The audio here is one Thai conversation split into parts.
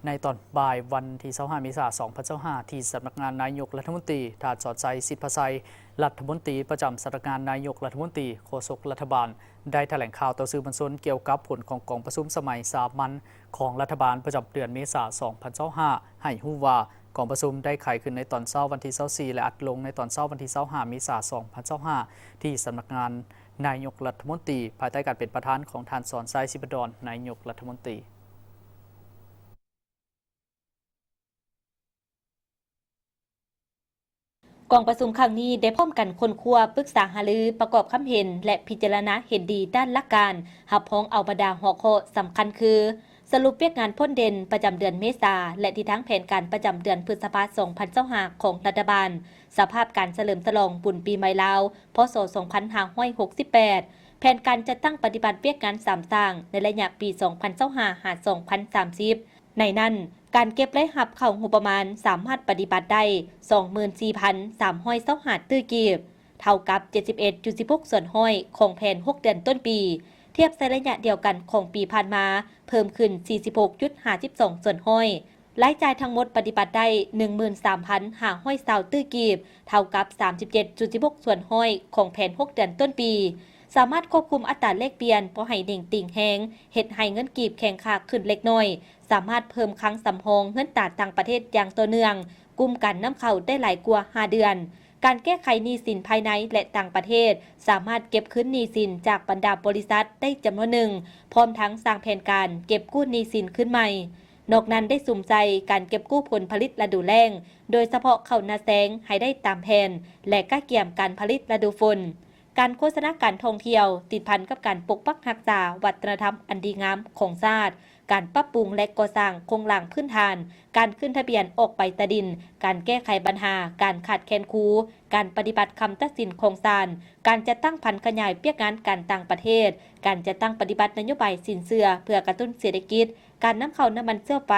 ในตอนบ่ายวันที่25 เมษายน 2025ที่สำนักงานนายกรัฐมนตรีท่านสอดใจสิทธิพไซรัฐมนตรีประจำสำนักงานนายกรัฐมนตรีโฆษกรัฐบาลได้แถลงข่าวต่อสื่อมวลชนเกี่ยวกับผลของกองประชุมสมัยสามัญของรัฐบาลประจำเดือนเมษายน 2025ให้ฮู้ว่ากองประชุมได้ไขขึ้นในตอนเช้าวันที่24และอัดลงในตอนเช้าวันที่25 เมษายน 2025ที่สำนักงานนายกรัฐมนตรีภายใต้การเป็นประธานของท่านสอนไซศิบดรนายกรัฐมนตรีกองประชุมครั้งนี้ได้พร้อมกันคนครัวปรึกษาหารือประกอบคำเห็นและพิจารณาเห็นดีด้านหลักการหับพ้องเอาบรรดาหัวข้อสำคัญคือสรุปเวียกงานพ้นเด่นประจำเดือนเมษาและทิศทางแผนการประจำเดือนพฤษภาคม 2025ของรัฐบาลสภาพการเฉลิมฉลองบุญปีใหม่ลาวพ.ศ. 2568แผนการจัดตั้งปฏิบัติเวียกงาน3ต่างในระยะปี 2025 หา 2030ในนั้นการเก็บและหับเข้างบประมาณสามารถปฏิบัติได้ 24,325 ตื้อกีบเท่ากับ 71.16 ส่วนห้อยของแผน6 เดือนต้นปีเทียบในระยะเดียวกันของปีผ่านมาเพิ่มขึ้น 46.52 ส่วนห้อยรายจ่ายทั้งหมดปฏิบัติได้ 13,520 ตื้อกีบเท่ากับ 37.16 ส่วนห้อยของแผน6 เดือนต้นปีสามารถควบคุมอัตราแลกเปลี่ยนบ่ให้ดิ่งติ่งแหงเฮ็ดให้เงินกีบแข็งค่าขึ้นเล็กน้อยสามารถเพิ่มครั้งสำรองเงินตราต่างประเทศอย่างต่อเนื่องกุมกันน้ำเข้าได้หลายกว่า5 เดือนการแก้ไขหนี้สินภายในและต่างประเทศสามารถเก็บคืนหนี้สินจากบรรดาบริษัทได้จำนวนหนึ่งพร้อมทั้งสร้างแผนการเก็บกู้หนี้สินขึ้นใหม่นอกนั้นได้สุ่มใจการเก็บกู้ผลผลิตฤดูแล้งโดยเฉพาะข้าวนาแซงให้ได้ตามแผนและก้าเกี่ยมการผลิตฤดูฝนการโฆษณาการท่องเที่ยวติดพันกับการปกปักรักษาวัฒนธรรมอันดีงามของชาติการปรับปรุงและก่อสร้างโครงหลังพื้นฐานการขึ้นทะเบียนออกใบตดินการแก้ไขปัญหาการขาดแคลนครูการปฏิบัติคำตัดสินของศาลการจัดตั้งพันขยายเปียกงานการต่างประเทศการจัดตั้งปฏิบัตินโยบายสินเชื่อเพื่อกระตุ้นเศรษฐกิจการนำเข้าน้ำมันเชื้อไฟ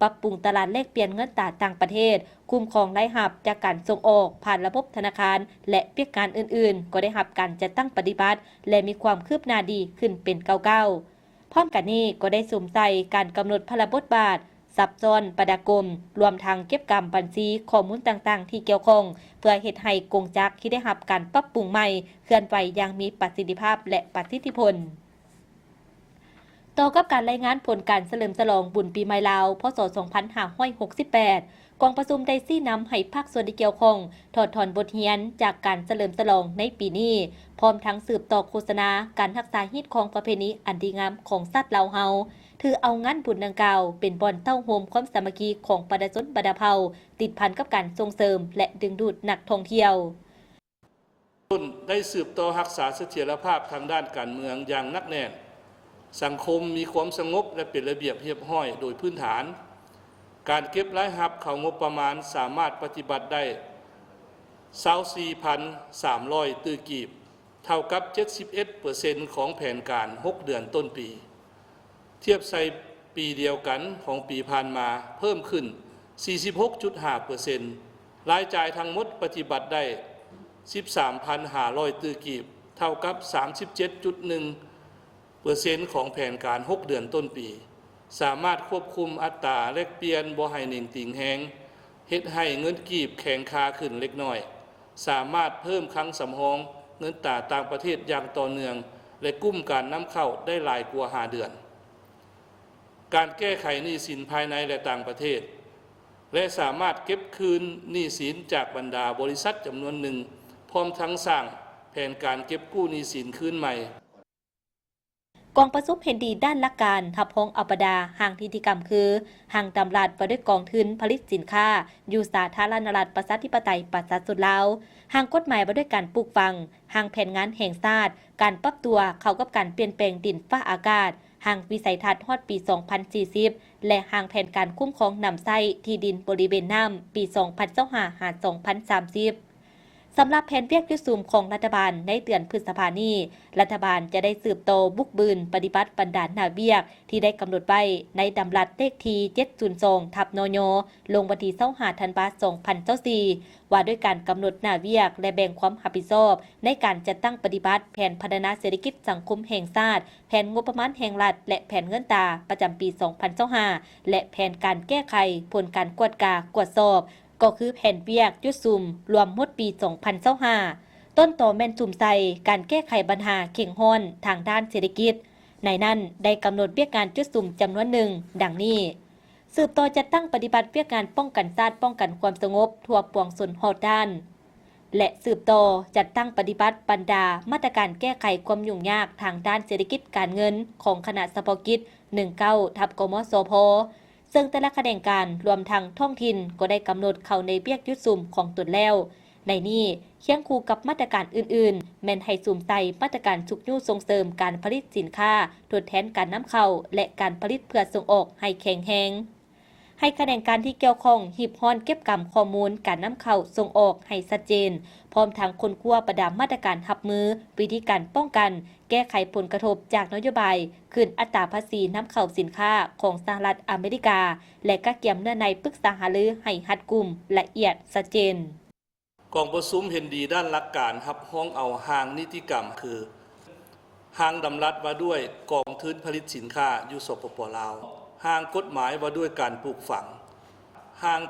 ปรับปรุงตลาดแลกเปลี่ยนเงินตราต่างประเทศคุ้มครองรายรับจากการส่งออกผ่านระบบธนาคารและเปียกงานอื่นๆก็ได้รับการจัดตั้งปฏิบัติและมีความคืบหน้าดีขึ้นเป็นเก่าๆพร้อมกันนี้ก็ได้สุ่มใส่การกำหนดพระบทบาทซับซ้อนประดากรมรวมทางเก็บกรรมบัญชีข้อมูลต่างๆที่เกี่ยวข้องเพื่อเฮ็ดให้กงจักรที่ได้รับการปรับปรุงใหม่เคลื่อนไหวอย่างมีประสิทธิภาพและประสิทธิผลต่อกับการรายงานผลการเฉลิมฉลองบุญปีใหม่ลาวพ.ศ. 2568กองประชุมได้ชี้นำให้ภาคส่วนที่เกี่ยวข้องถอดถอนบทเรียนจากการเฉลิมฉลองในปีนี้พร้อมทั้งสืบต่อโฆษณาการรักษาฮีตของประเพณีอันดีงามของชาติลาวเฮาถือเอางานบุญดังกล่าวเป็นบ่อนเต้าโฮมความสามัคคีของประชาชนบรรดาเผ่าติดพันกับการส่งเสริมและดึงดูดนักท่องเที่ยวได้สืบต่อรักษาเสถียรภาพทางด้านการเมืองอย่างนักแน่นสังคมมีความสงบและเป็นระเบียบเรียบร้อยโดยพื้นฐานการเก็บรายรับเข้างบประมาณสามารถปฏิบัติได้ 24,300 ตื้อกีบเท่ากับ 71% ของแผนการ 6 เดือนต้นปีเทียบใส่ปีเดียวกันของปีผ่านมาเพิ่มขึ้น 46.5% รายจ่ายทั้งหมดปฏิบัติได้ 13,500 ตื้อกีบเท่ากับ 37.1% ของแผนการ 6 เดือนต้นปีสามารถควบคุมอัตราแลกเปลี่ยนบ่ให้นิ่งติ่งแหงเฮ็ดให้เงินกีบแข็งค่าขึ้นเล็กน้อยสามารถเพิ่มคลังสำรองเงินตราต่างประเทศอย่างต่อเนื่องและกุ้มการนำเข้าได้หลายกว่า5 เดือนการแก้ไขหนี้สินภายในและต่างประเทศและสามารถเก็บคืนหนี้สินจากบรรดาบริษัทจำนวนหนึ่งพร้อมทั้งสร้างแผนการเก็บกู้หนี้สินคืนใหม่กองประชุมเห็นดีด้านหลักการทับพ้องอัปดาห่างนิติกรรมคือห่างตำราดประด้วยกองทุนผลิตสินค้าอยู่สาธารณรัฐประชาธิปไตยประชาชนลาวห่างกฎหมายประด้วยการปลูกฝังห่างแผนงานแห่งชาติการปรับตัวเข้ากับการเปลี่ยนแปลงดินฟ้าอากาศห่างวิสัยทัศน์ฮอดปี 2040และห่างแผนการคุ้มครองน้ำไส้ที่ดินบริเวณน้ำปี 2025 หา 2030 สำหรับแผนเวียกยุสูมของรัฐบาลในเดือนพฤษภาคมนี้รัฐบาลจะได้สืบโตบุกบืนปฏิบัติบรรดาหน้าเวียกที่ได้กำหนดไว้ในดำรัสเลขที่702/นย.ลงวันที่25 ธันวาคม 2024ว่าด้วยการกำหนดหน้าเวียกและแบ่งความรับผิดชอบในการจัดตั้งปฏิบัติแผนพัฒนาเศรษฐกิจสังคมแห่งชาติแผนงบประมาณแห่งรัฐและแผนเงินตราประจำปี 2025และแผนการแก้ไขผลการกวดสอบก็คือแผนเวียกยุดซุ่มรวมหมดปี 2025 ต้นต่อแม่นสุ่มใส่การแก้ไขปัญหาเข่งห้อนทางด้านเศรษฐกิจในนั้นได้กำหนดเวียกงานจุดซุ่มจำนวนหนึ่งดังนี้สืบต่อจัดตั้งปฏิบัติเวียกงานป้องกันชาติป้องกันความสงบทั่วปวงชนหอดด้านและสืบต่อจัดตั้งปฏิบัติบรรดามาตรการแก้ไขความยุ่งยากทางด้านเศรษฐกิจการเงินของคณะเฉพาะกิจ 19 กมสพซึ่งแต่ละแขนงการรวมทั้งท้องถิ่นก็ได้กำหนดเข้าในเวียกยุดซุ่มของตนแล้วในนี้เคียงคู่กับมาตรการอื่นๆแม่นให้ซุ่มใส่มาตรการฉุกยู่ส่งเสริมการผลิตสินค้าทดแทนการนำเข้าและการผลิตเพื่อส่งออกให้แข็งแรงให้แขนงการที่เกี่ยวข้องหีบฮ้อนเก็บกำข้อมูลการนำเข้าส่งออกให้ชัดเจนพร้อมทั้งคนคั่วประดามมาตรการรับมือวิธีการป้องกันแก้ไขผลกระทบจากนโยบายคืนอัตราภาษีนำเข้าสินค้าของสหรัฐอเมริกาและก็เกี่ยมเนื้อในปรึกษาหารือให้รัดกุมละเอียดชัดเจนกองประชุมเห็นดีด้านหลักการรับห้องเอาห้างนิติกรรมคือห้างดำรัสว่าด้วยกองทุนผลิตสินค้าอยู่สปป.ลาวห้างกฎหมายว่าด้วยการปลูกฝังห้าง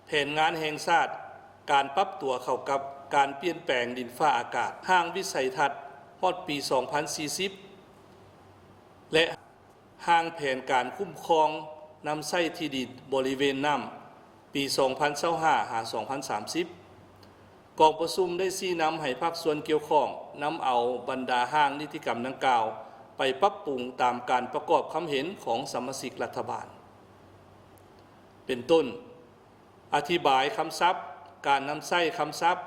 แผนงานแห่งชาติการปรับตัวเข้ากับการเปลี่ยนแปลงดินฟ้าอากาศห้างวิสัยทัศน์ฮอดปี 2040 และห้างแผนการคุ้มครองน้ำใช้ที่ดินบริเวณน้ำปี 2025-2030 กองประชุมได้ชี้นำให้ภาคส่วนเกี่ยวข้องนำเอาบรรดาห้างนิติกรรมดังกล่าวไปปรับปรุงตามการประกอบความเห็นของสมาชิกรัฐบาลเป็นต้นอธิบายคำศัพท์การนำใช้คำศัพท์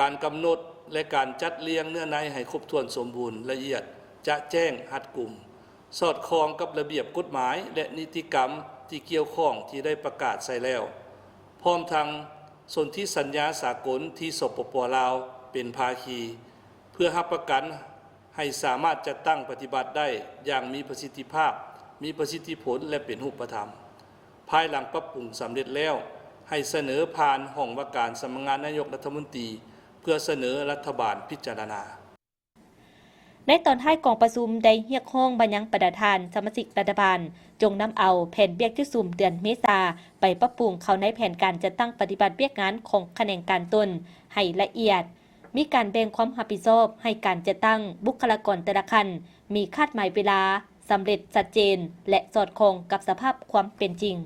การกำหนดและการจัดเรียงเนื้อในให้ครบถ้วนสมบูรณ์ละเอียดจะแจ้งรัดกุมสอดคล้องกับระเบียบกฎหมายและนิติกรรมที่เกี่ยวข้องที่ได้ประกาศใส่แล้วพร้อมทั้งสนธิสัญญาสากลที่สปป.ลาวเป็นภาคีเพื่อรับประกันให้สามารถจัดตั้งปฏิบัติได้อย่างมีประสิทธิภาพมีประสิทธิผลและเป็นรูปธรรมภายหลังปรับปรุงสำเร็จแล้วให้เสนอผ่านห้องว่าการสำนักงานนายกรัฐมนตรีเพื่อเสนอรัฐบาลพิจารณาในตอนท้ายกองประชุมได้เรียกร้องบรรยังประธานสมาชิกรัฐบาลจงนำเอาแผนเวียกยุดซุ่มเดือนเมษาไปปรับปรุงเข้าในแผนการจัดตั้งปฏิบัติเวียกงานของแขนงการตนให้ละเอียดมีการแบ่งความรับผิดชอบให้การจัดตั้งบุคลากรแต่ละขั้นมีคาดหมายเวลาสำเร็จชัดเจนและสอดคล้องกับสภาพความเป็นจริง